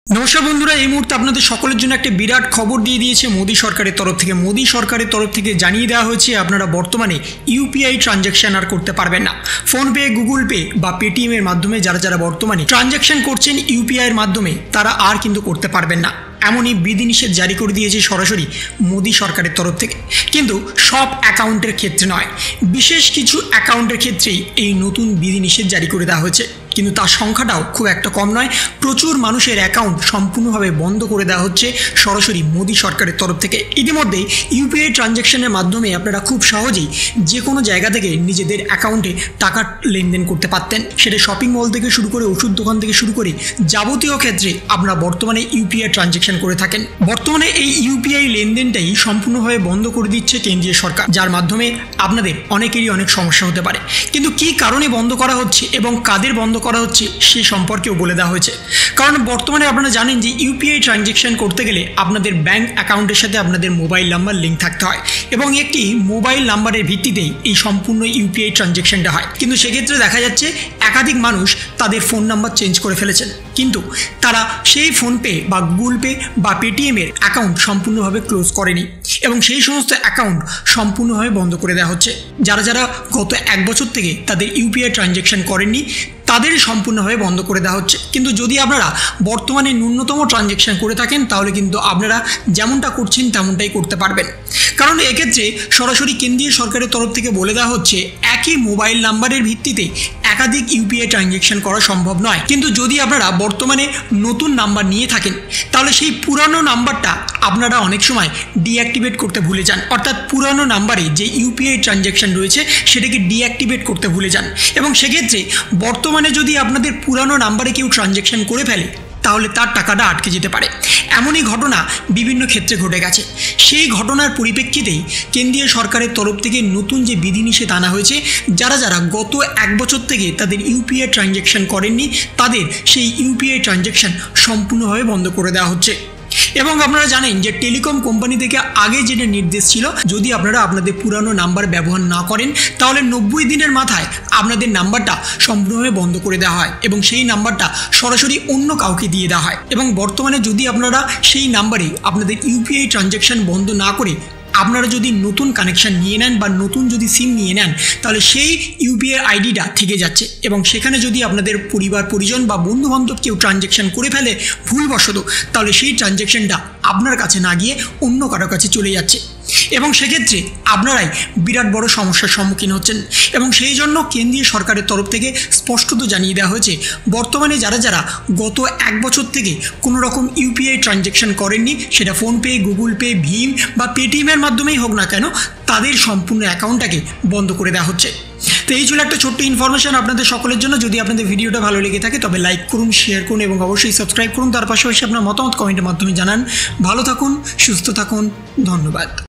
নমস্কার বন্ধুরা, এই মুহূর্তে আপনাদের সকলের জন্য একটা বিরাট খবর দিয়ে দিয়েছে মোদী সরকারের তরফ থেকে। মোদী সরকারের তরফ থেকে জানিয়ে দেওয়া হয়েছে আপনারা বর্তমানে ইউপিআই ট্রানজ্যাকশন আর করতে পারবেন না। ফোনপে, গুগল পে বা পেটিএম এর মাধ্যমে যারা বর্তমানে ট্রানজ্যাকশন করছেন ইউপিআই এর মাধ্যমে তারা আর কিন্তু করতে পারবেন না। এমনই বিধিনিষেধ জারি করে দিয়েছে সরাসরি মোদী সরকারের তরফ থেকে। কিন্তু সব অ্যাকাউন্টের ক্ষেত্রে নয়, বিশেষ কিছু অ্যাকাউন্টের ক্ষেত্রেই এই নতুন বিধিনিষেধ জারি করে দেওয়া হয়েছে। কিন্তু তার সংখ্যাটাও খুব একটা কম নয়। প্রচুর মানুষের অ্যাকাউন্ট সম্পূর্ণভাবে বন্ধ করে দেওয়া হচ্ছে সরাসরি মোদী সরকারের তরফ থেকে। ইতিমধ্যে ইউপিআই ট্রানজ্যাকশনের মাধ্যমে আপনারা খুব সহজেই যে কোনো জায়গা থেকে নিজেদের অ্যাকাউন্টে টাকা লেনদেন করতে পারতেন। সেটা শপিং মল থেকে শুরু করে ওষুধ দোকান থেকে শুরু করে যাবতীয় ক্ষেত্রে আপনারা বর্তমানে ইউপিআই ট্রানজ্যাকশন করে থাকেন। বর্তমানে এই ইউপিআই লেনদেনটাই সম্পূর্ণভাবে বন্ধ করে দিচ্ছে কেন্দ্রীয় সরকার, যার মাধ্যমে আপনাদের অনেকেরই অনেক সমস্যা হতে পারে। কিন্তু কী কারণে বন্ধ করা হচ্ছে এবং কাদের বন্ধ করা হচ্ছে সে সম্পর্কেও বলে দেওয়া হয়েছে। কারণ বর্তমানে আপনারা জানেন যে ইউপিআই ট্রানজ্যাকশন করতে গেলে আপনাদের ব্যাংক অ্যাকাউন্টের সাথে আপনাদের মোবাইল নাম্বার লিঙ্ক থাকতে হয় এবং একটি মোবাইল নাম্বারের ভিত্তিতেই এই সম্পূর্ণ ইউপিআই ট্রানজ্যাকশনটা হয়। কিন্তু সেক্ষেত্রে দেখা যাচ্ছে একাধিক মানুষ তাদের ফোন নাম্বার চেঞ্জ করে ফেলেছেন, কিন্তু তারা সেই ফোনপে বা গুগল পে বা পেটিএমের অ্যাকাউন্ট সম্পূর্ণভাবে ক্লোজ করেনি এবং সেই সমস্ত অ্যাকাউন্ট সম্পূর্ণভাবে বন্ধ করে দেওয়া হচ্ছে। যারা গত 1 বছর থেকে তাদের ইউপিআই ট্রানজ্যাকশন করেননি তাদের সম্পূর্ণভাবে বন্ধ করে দেওয়া হচ্ছে। কিন্তু যদি আপনারা বর্তমানে ন্যূনতম ট্রানজ্যাকশন করে থাকেন তাহলে কিন্তু আপনারা যেমনটা করছেন তেমনটাই করতে পারবেন। কারণ এক্ষেত্রে সরাসরি কেন্দ্রীয় সরকারের তরফ থেকে বলে দেওয়া হচ্ছে একই মোবাইল নাম্বারের ভিত্তিতে একাধিক ইউপিআই ট্রানজ্যাকশন করা সম্ভব নয়। কিন্তু যদি আপনারা বর্তমানে নতুন নাম্বার নিয়ে থাকেন তাহলে সেই পুরানো নাম্বারটা আপনারা অনেক সময় ডিঅ্যাক্টিভেট করতে ভুলে যান, অর্থাৎ পুরানো নাম্বারে যে ইউপিআই ট্রানজ্যাকশন রয়েছে সেটাকে ডিঅ্যাক্টিভেট করতে ভুলে যান এবং সেক্ষেত্রে বর্তমানে যদি আপনাদের পুরানো নাম্বারে কেউ ট্রানজ্যাকশন করে ফেলে তাহলে তার টাকাটা আটকে যেতে পারে। এমনই ঘটনা বিভিন্ন ক্ষেত্রে ঘটে গেছে। সেই ঘটনার পরিপ্রেক্ষিতেই কেন্দ্রীয় সরকারের তরফ থেকে নতুন যে বিধিনিষেধ আনা হয়েছে, যারা গত 1 বছর থেকে তাদের ইউপিআই ট্রানজ্যাকশন করেননি তাদের সেই ইউপিআই ট্রানজ্যাকশন সম্পূর্ণভাবে বন্ধ করে দেওয়া হচ্ছে। এবং আপনারা জানেন যে টেলিকম কোম্পানি থেকে আগে যেটা নির্দেশ ছিল, যদি আপনারা আপনাদের পুরানো নাম্বার ব্যবহার না করেন তাহলে 90 দিনের মাথায় আপনাদের নাম্বারটা সম্পূর্ণভাবে বন্ধ করে দেওয়া হয় এবং সেই নাম্বারটা সরাসরি অন্য কাউকে দিয়ে দেওয়া হয়। এবং বর্তমানে যদি আপনারা সেই নাম্বারে আপনাদের ইউপিআই ট্রানজ্যাকশন বন্ধ না করে আপনারা যদি নতুন কানেকশান নিয়ে নেন বা নতুন যদি সিম নিয়ে নেন তাহলে সেই ইউপিআই আইডিটা থেকে যাচ্ছে এবং সেখানে যদি আপনাদের পরিবার পরিজন বা বন্ধুবান্ধব কেউ ট্রানজ্যাকশন করে ফেলে ভুলবশত, তাহলে সেই ট্রানজ্যাকশনটা আপনার কাছে না গিয়ে অন্য কারোর কাছে চলে যাচ্ছে এবং সেক্ষেত্রে আপনারাই বিরাট বড় সমস্যার সম্মুখীন হচ্ছেন। এবং সেই জন্য কেন্দ্রীয় সরকারের তরফ থেকে স্পষ্টত জানিয়ে দেওয়া হয়েছে বর্তমানে যারা গত 1 বছর থেকে কোনো রকম ইউপিআই ট্রানজ্যাকশন করেননি, সেটা ফোনপে, গুগল পে, ভীম বা পেটিএমের মাধ্যমেই হোক না কেন, তাদের সম্পূর্ণ অ্যাকাউন্টটাকে বন্ধ করে দেওয়া হচ্ছে। তো এই ছিল একটা ছোট্ট ইনফরমেশন আপনাদের সকলের জন্য। যদি আপনাদের ভিডিওটা ভালো লেগে থাকে তবে লাইক করুন, শেয়ার করুন এবং অবশ্যই সাবস্ক্রাইব করুন। তার পাশাপাশি আপনার মতামত কমেন্টের মাধ্যমে জানান। ভালো থাকুন, সুস্থ থাকুন, ধন্যবাদ।